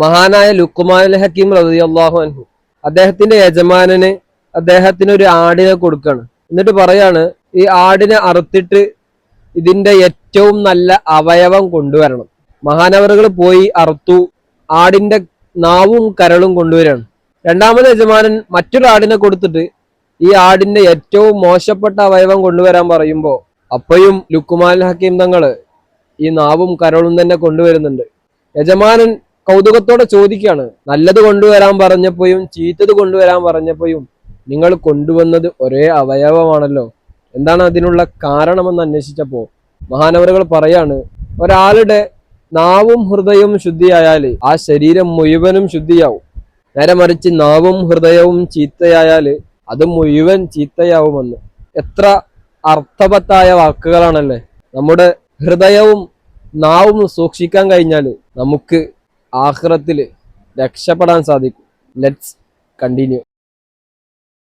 മഹാനായ ലുഖ്മാനുൽ ഹക്കീം റളിയല്ലാഹു അൻഹു അദ്ദേഹത്തിന്റെ യജമാനന് അദ്ദേഹത്തിന് ഒരു ആടിനെ കൊടുക്കാണ്. എന്നിട്ട് പറയാണ്, ഈ ആടിനെ അറുത്തിട്ട് ഇതിന്റെ ഏറ്റവും നല്ല അവയവം കൊണ്ടുവരണം. മഹാനവറുകൾ പോയി അറുത്തു. ആടിന്റെ നാവും കരളും കൊണ്ടുവരികയാണ്. രണ്ടാമത് യജമാനൻ മറ്റൊരു ആടിനെ കൊടുത്തിട്ട് ഈ ആടിന്റെ ഏറ്റവും മോശപ്പെട്ട അവയവം കൊണ്ടുവരാൻ പറയുമ്പോ അപ്പോഴും ലുഖ്മാനുൽ ഹക്കീം തങ്ങള് ഈ നാവും കരളും തന്നെ കൊണ്ടുവരുന്നുണ്ട്. യജമാനൻ കൗതുകത്തോടെ ചോദിക്കുകയാണ്, നല്ലത് കൊണ്ടുവരാൻ പറഞ്ഞപ്പോഴും ചീത്തത് കൊണ്ടുവരാൻ പറഞ്ഞപ്പോഴും നിങ്ങൾ കൊണ്ടുവന്നത് ഒരേ അവയവമാണല്ലോ, എന്താണ് അതിനുള്ള കാരണമെന്ന് അന്വേഷിച്ചപ്പോ മഹാനവറുകൾ പറയാണ്, ഒരാളുടെ നാവും ഹൃദയവും ശുദ്ധിയായാല് ആ ശരീരം മുഴുവനും ശുദ്ധിയാവും. നേരെ മറിച്ച് നാവും ഹൃദയവും ചീത്തയായാല് അത് മുഴുവൻ ചീത്തയാവുമെന്ന്. എത്ര അർത്ഥവത്തായ വാക്കുകളാണല്ലേ. നമ്മുടെ ഹൃദയവും നാവും സൂക്ഷിക്കാൻ കഴിഞ്ഞാൽ നമുക്ക് ആഖിറത്തിൽ രക്ഷപ്പെടാൻ സാധിക്കും. Let's continue.